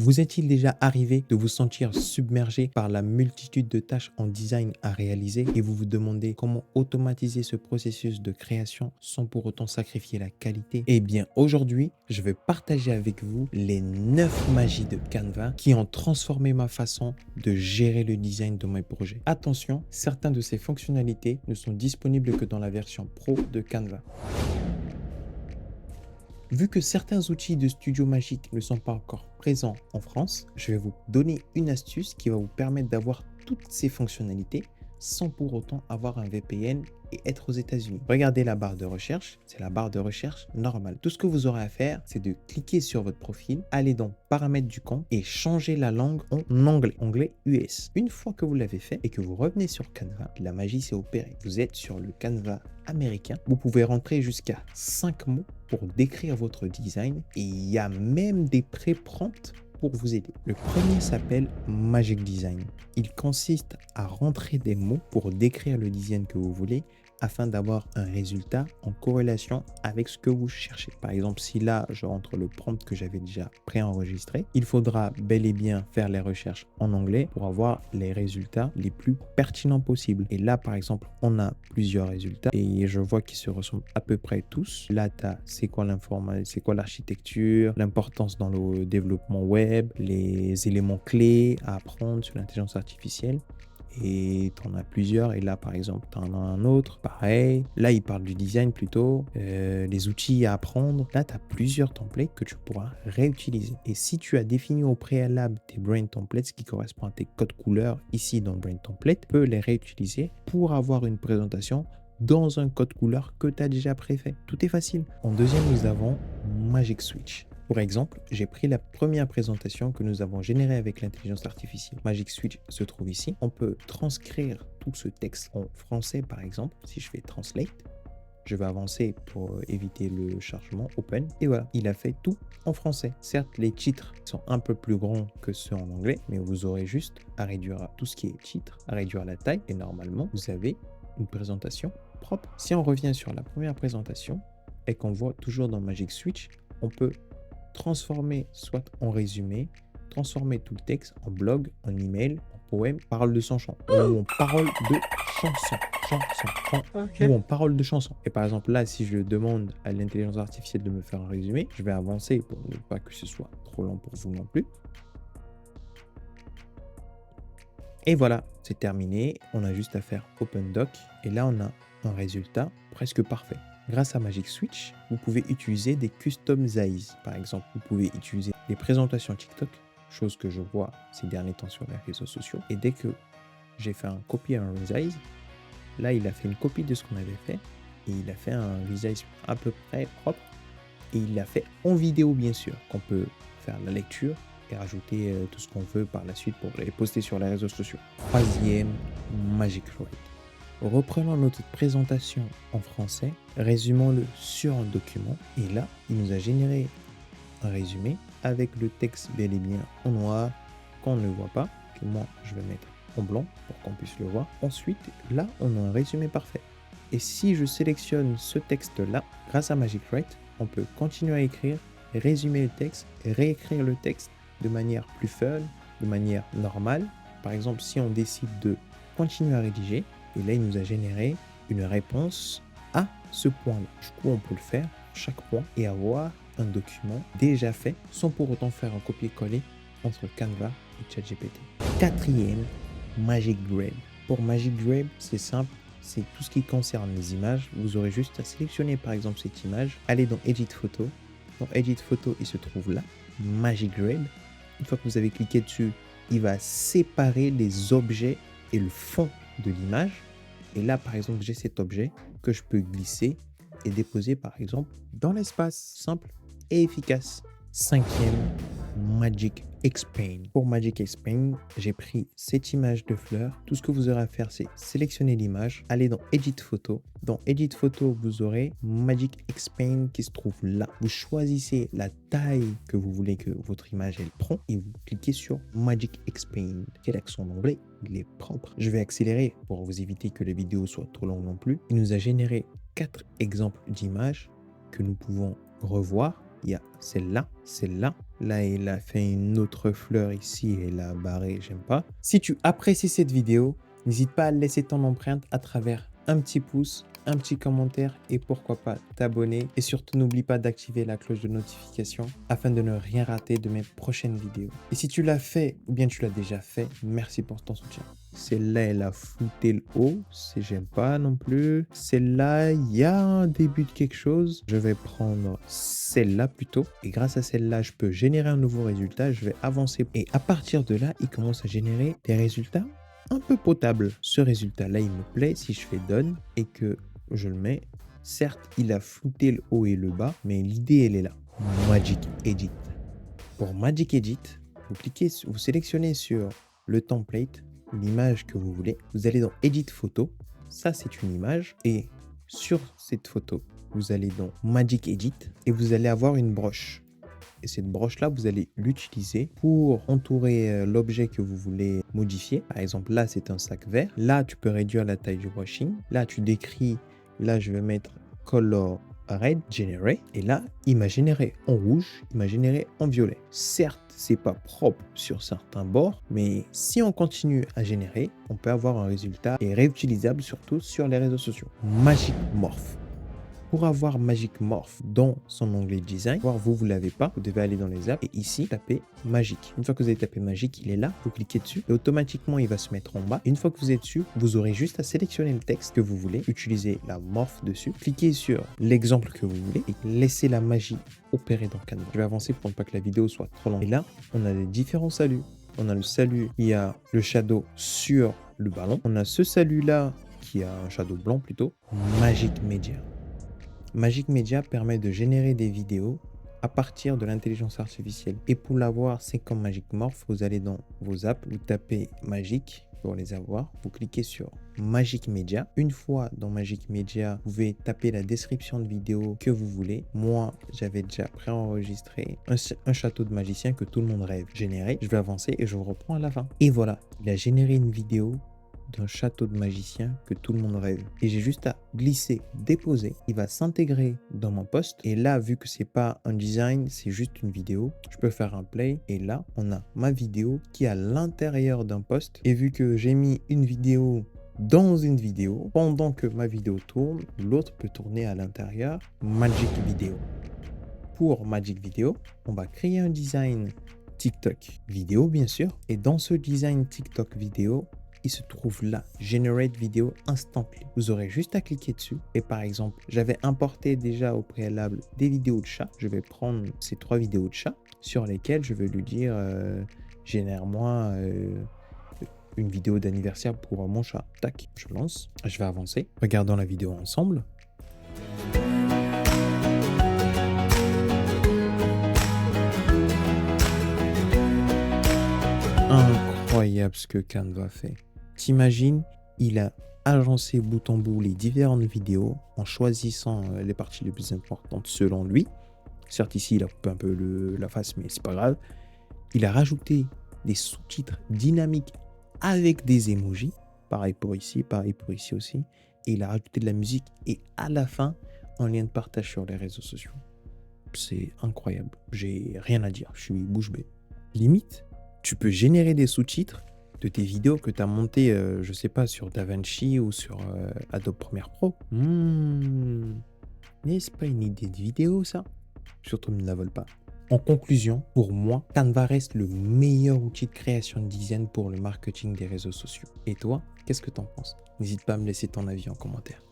Vous est-il déjà arrivé de vous sentir submergé par la multitude de tâches en design à réaliser et vous vous demandez comment automatiser ce processus de création sans pour autant sacrifier la qualité? Eh bien, aujourd'hui, je vais partager avec vous les 9 magies de Canva qui ont transformé ma façon de gérer le design de mes projets. Attention, certaines de ces fonctionnalités ne sont disponibles que dans la version pro de Canva. Vu que certains outils de Studio Magique ne sont pas encore présents en France, je vais vous donner une astuce qui va vous permettre d'avoir toutes ces fonctionnalités sans pour autant avoir un VPN et être aux États-Unis. Regardez la barre de recherche, c'est la barre de recherche normale. Tout ce que vous aurez à faire, c'est de cliquer sur votre profil, aller dans paramètres du compte et changer la langue en anglais US. Une fois que vous l'avez fait et que vous revenez sur Canva, la magie s'est opérée. Vous êtes sur le Canva américain. Vous pouvez rentrer jusqu'à 5 mots pour décrire votre design et il y a même des pré-prompts pour vous aider. Le premier s'appelle Magic Design. Il consiste à rentrer des mots pour décrire le design que vous voulez afin d'avoir un résultat en corrélation avec ce que vous cherchez. Par exemple, si là, je rentre le prompt que j'avais déjà préenregistré, il faudra bel et bien faire les recherches en anglais pour avoir les résultats les plus pertinents possibles. Et là, par exemple, on a plusieurs résultats et je vois qu'ils se ressemblent à peu près tous. Là, tu as c'est quoi l'informatique, c'est quoi l'architecture, l'importance dans le développement web, les éléments clés à apprendre sur l'intelligence artificielle. Et tu en as plusieurs. Et là, par exemple, tu en as un autre. Pareil. Là, il parle du design plutôt. Les outils à apprendre. Là, tu as plusieurs templates que tu pourras réutiliser. Et si tu as défini au préalable tes brain templates qui correspondent à tes codes couleurs ici dans brain template, tu peux les réutiliser pour avoir une présentation dans un code couleur que tu as déjà préfait. Tout est facile. En deuxième, nous avons Magic Switch. Pour exemple, j'ai pris la première présentation que nous avons générée avec l'intelligence artificielle. Magic Switch se trouve ici. On peut transcrire tout ce texte en français, par exemple. Si je fais Translate, je vais avancer pour éviter le chargement Open. Et voilà, il a fait tout en français. Certes, les titres sont un peu plus grands que ceux en anglais, mais vous aurez juste à réduire tout ce qui est titre, à réduire la taille. Et normalement, vous avez une présentation propre. Si on revient sur la première présentation et qu'on voit toujours dans Magic Switch, on peut transformer soit en résumé, transformer tout le texte en blog, en email, en poème, parole de chanson, ou en parole de chanson, ou en parole de chanson. Et par exemple, là, si je demande à l'intelligence artificielle de me faire un résumé, je vais avancer pour ne pas que ce soit trop long pour vous non plus. Et voilà, c'est terminé. On a juste à faire Open Doc. Et là, on a un résultat presque parfait. Grâce à Magic Switch, vous pouvez utiliser des custom size. Par exemple, vous pouvez utiliser les présentations TikTok, chose que je vois ces derniers temps sur les réseaux sociaux. Et dès que j'ai fait un copy and resize, là, il a fait une copie de ce qu'on avait fait. Et il a fait un resize à peu près propre. Et il l'a fait en vidéo, bien sûr, qu'on peut faire la lecture et rajouter tout ce qu'on veut par la suite pour les poster sur les réseaux sociaux. Troisième, Magic Write. Reprenons notre présentation en français, résumons-le sur un document et là, il nous a généré un résumé avec le texte bel et bien en noir qu'on ne voit pas, que moi je vais mettre en blanc pour qu'on puisse le voir. Ensuite, là, on a un résumé parfait. Et si je sélectionne ce texte-là, grâce à Magic Write, on peut continuer à écrire, résumer le texte, réécrire le texte de manière plus fun, de manière normale. Par exemple, si on décide de continuer à rédiger, et là, il nous a généré une réponse à ce point-là. Du coup, on peut le faire chaque point et avoir un document déjà fait sans pour autant faire un copier-coller entre Canva et ChatGPT. Quatrième, Magic Grab. Pour Magic Grab, c'est simple. C'est tout ce qui concerne les images. Vous aurez juste à sélectionner par exemple cette image, aller dans Edit Photo. Dans Edit Photo, il se trouve là, Magic Grab. Une fois que vous avez cliqué dessus, il va séparer les objets et le fond de l'image. Et là, par exemple, j'ai cet objet que je peux glisser et déposer, par exemple, dans l'espace. Simple et efficace. Cinquième, Magic Expand. Pour Magic Expand, j'ai pris cette image de fleur. Tout ce que vous aurez à faire, c'est sélectionner l'image, aller dans Edit Photo. Dans Edit Photo, vous aurez Magic Expand qui se trouve là. Vous choisissez la taille que vous voulez que votre image elle prend et vous cliquez sur Magic Expand. Quel accent anglais, il est propre. Je vais accélérer pour vous éviter que les vidéos soient trop longues non plus. Il nous a généré 4 exemples d'images que nous pouvons revoir. Il y a celle-là, celle-là, Là, il a fait une autre fleur ici et il a barré, j'aime pas. Si tu apprécies cette vidéo, n'hésite pas à laisser ton empreinte à travers un petit pouce, un petit commentaire et pourquoi pas t'abonner. Et surtout, n'oublie pas d'activer la cloche de notification afin de ne rien rater de mes prochaines vidéos. Et si tu l'as fait ou bien tu l'as déjà fait, merci pour ton soutien. Celle-là, elle a flouté le haut, c'est j'aime pas non plus. Celle-là, il y a un début de quelque chose. Je vais prendre celle-là plutôt. Et grâce à celle-là, je peux générer un nouveau résultat. Je vais avancer. Et à partir de là, il commence à générer des résultats un peu potables. Ce résultat-là, il me plaît. Si je fais done et que je le mets, certes, il a flouté le haut et le bas, mais l'idée, elle est là. Magic Edit. Pour Magic Edit, vous sélectionnez sur le template, l'image que vous voulez. Vous allez dans Edit Photo. Ça, c'est une image. Et sur cette photo, vous allez dans Magic Edit et vous allez avoir une broche. Et cette broche-là, vous allez l'utiliser pour entourer l'objet que vous voulez modifier. Par exemple, là, c'est un sac vert. Là, tu peux réduire la taille du brushing. Là, tu décris. Là, je vais mettre Color Red Generate. Et là, il m'a généré en rouge, il m'a généré en violet. Certes, c'est pas propre sur certains bords, mais si on continue à générer, on peut avoir un résultat et réutilisable surtout sur les réseaux sociaux. Magic Morph. Pour avoir Magic Morph dans son onglet Design, vous ne l'avez pas, vous devez aller dans les apps et ici, taper Magic. Une fois que vous avez tapé Magic, il est là, vous cliquez dessus et automatiquement, il va se mettre en bas. Une fois que vous êtes dessus, vous aurez juste à sélectionner le texte que vous voulez, utiliser la Morph dessus, cliquez sur l'exemple que vous voulez et laissez la magie opérer dans Canva. Je vais avancer pour ne pas que la vidéo soit trop longue. Et là, on a les différents saluts. On a le salut qui a le shadow sur le ballon. On a ce salut-là qui a un shadow blanc plutôt. Magic Media. Magic Media permet de générer des vidéos à partir de l'intelligence artificielle. Et pour l'avoir, c'est comme Magic Morph. Vous allez dans vos apps, vous tapez Magic pour les avoir. Vous cliquez sur Magic Media. Une fois dans Magic Media, vous pouvez taper la description de vidéo que vous voulez. Moi, j'avais déjà préenregistré un château de magicien que tout le monde rêve générer. Je vais avancer et je vous reprends à la fin. Et voilà, il a généré une vidéo d'un château de magicien que tout le monde rêve. Et j'ai juste à glisser, déposer. Il va s'intégrer dans mon post. Et là, vu que c'est pas un design, c'est juste une vidéo, je peux faire un play. Et là, on a ma vidéo qui est à l'intérieur d'un post. Et vu que j'ai mis une vidéo dans une vidéo, pendant que ma vidéo tourne, l'autre peut tourner à l'intérieur. Magic Video. Pour Magic Video, on va créer un design TikTok vidéo, bien sûr. Et dans ce design TikTok vidéo, il se trouve là, Generate Video Instantly. Vous aurez juste à cliquer dessus. Et par exemple, j'avais importé déjà au préalable des vidéos de chat. Je vais prendre ces 3 vidéos de chat sur lesquelles je vais lui dire génère-moi une vidéo d'anniversaire pour mon chat. Tac, je lance. Je vais avancer. Regardons la vidéo ensemble. Incroyable ce que Canva fait. T'imagines, il a agencé bout en bout les différentes vidéos en choisissant les parties les plus importantes selon lui. Certes, ici, il a coupé un peu la face, mais c'est pas grave. Il a rajouté des sous-titres dynamiques avec des emojis. Pareil pour ici aussi. Et il a rajouté de la musique et à la fin, un lien de partage sur les réseaux sociaux. C'est incroyable. J'ai rien à dire. Je suis bouche bée. Limite, tu peux générer des sous-titres de tes vidéos que tu as montées, je sais pas, sur DaVinci ou sur Adobe Premiere Pro. N'est-ce pas une idée de vidéo, ça? Surtout ne la vole pas. En conclusion, pour moi, Canva reste le meilleur outil de création de design pour le marketing des réseaux sociaux. Et toi, qu'est-ce que tu en penses? N'hésite pas à me laisser ton avis en commentaire.